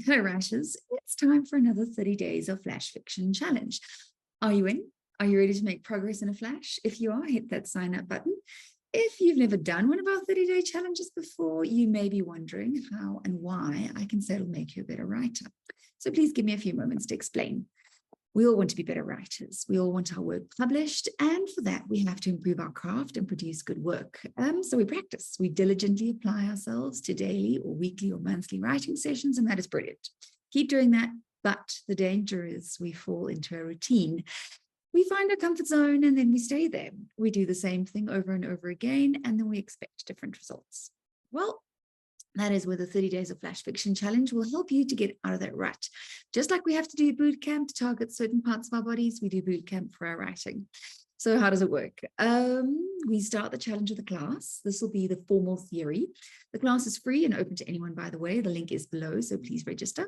Hello, Rashes. It's time for another 30 days of Flash Fiction Challenge. Are you in? Are you ready to make progress in a flash? If you are, hit that sign up button. If you've never done one of our 30-day challenges before, you may be wondering how and why I can say it'll make you a better writer. So please give me a few moments to explain. We all want to be better writers. We all want our work published. And for that, we have to improve our craft and produce good work. So we practice. We diligently apply ourselves to daily or weekly or monthly writing sessions, and that is brilliant. Keep doing that. But the danger is we fall into a routine. We find our comfort zone and then we stay there. We do the same thing over and over again, and then we expect different results. Well, that is where the 30 Days of Flash Fiction Challenge will help you to get out of that rut. Just like we have to do boot camp to target certain parts of our bodies, we do boot camp for our writing. So how does it work? We start the challenge with a class. This will be the formal theory. The class is free and open to anyone, by the way. The link is below, so please register.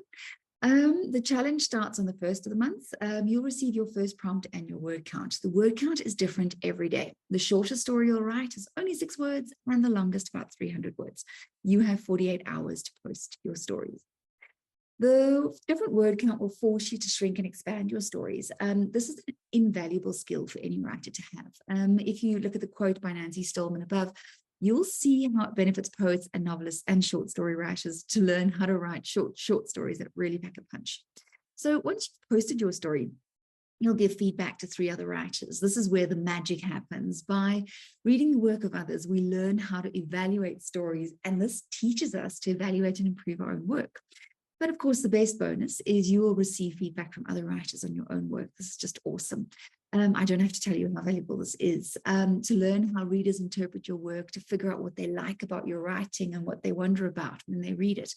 The challenge starts on the 1st of the month. You'll receive your first prompt and your word count. The word count is different every day. The shortest story you'll write is only 6 words and the longest about 300 words. You have 48 hours to post your stories. The different word count will force you to shrink and expand your stories. This is an invaluable skill for any writer to have. If you look at the quote by Nancy Stallman above, you'll see how it benefits poets and novelists and short story writers to learn how to write short stories that really pack a punch. So once you've posted your story, you'll give feedback to 3 other writers. This is where the magic happens. By reading the work of others, we learn how to evaluate stories, and this teaches us to evaluate and improve our own work. But of course, the best bonus is you will receive feedback from other writers on your own work. This is just awesome. I don't have to tell you how valuable this is, to learn how readers interpret your work, to figure out what they like about your writing and what they wonder about when they read it.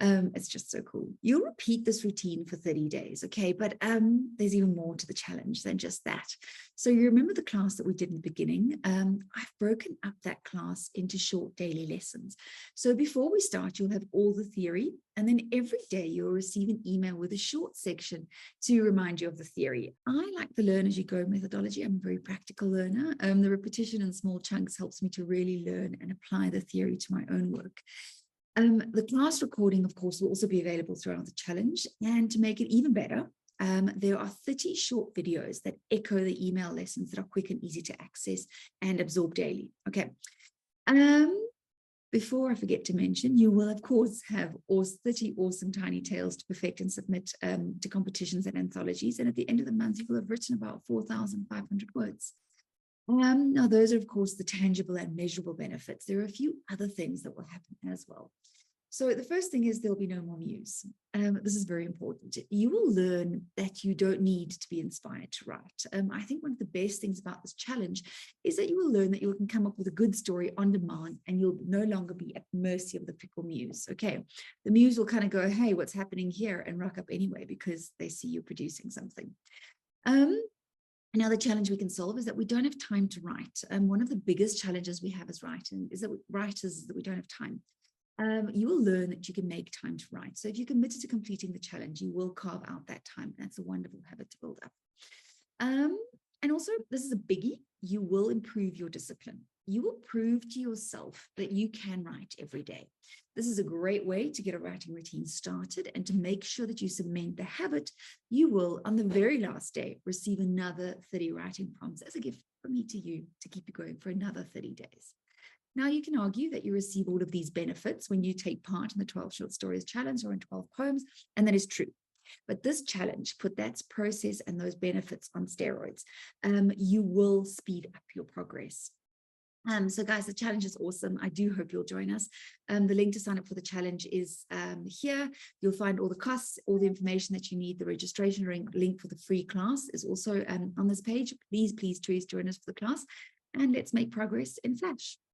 It's just so cool. You'll repeat this routine for 30 days, okay? But there's even more to the challenge than just that. So you remember the class that we did in the beginning? I've broken up that class into short daily lessons. So before we start, you'll have all the theory, and then every day you'll receive an email with a short section to remind you of the theory. I like the learn as you go methodology. I'm a very practical learner. The repetition in small chunks helps me to really learn and apply the theory to my own work. The class recording, of course, will also be available throughout the challenge. And to make it even better, there are 30 short videos that echo the email lessons that are quick and easy to access and absorb daily. Okay. Before I forget to mention, you will, of course, have 30 awesome tiny tales to perfect and submit to competitions and anthologies. And at the end of the month, you will have written about 4,500 words. Now, those are, of course, the tangible and measurable benefits. There are a few other things that will happen as well. So the first thing is there'll be no more muse. This is very important. You will learn that you don't need to be inspired to write. I think one of the best things about this challenge is that you will learn that you can come up with a good story on demand and you'll no longer be at mercy of the fickle muse. Okay, the muse will kind of go, hey, what's happening here? And rock up anyway because they see you producing something. Another challenge we can solve is that we don't have time to write. One of the biggest challenges we have as writers is that we don't have time. You will learn that you can make time to write. So if you're committed to completing the challenge, you will carve out that time. That's a wonderful habit to build up. And also, this is a biggie, you will improve your discipline. You will prove to yourself that you can write every day. This is a great way to get a writing routine started, and to make sure that you cement the habit, you will, on the very last day, receive another 30 writing prompts as a gift from me to you to keep you going for another 30 days. Now, you can argue that you receive all of these benefits when you take part in the 12 Short Stories Challenge or in 12 poems, and that is true. But this challenge put that process and those benefits on steroids. You will speed up your progress. So guys, the challenge is awesome. I do hope you'll join us. The link to sign up for the challenge is here. You'll find all the costs, all the information that you need. The registration link for the free class is also on this page. Please choose join us for the class, and let's make progress in Flash.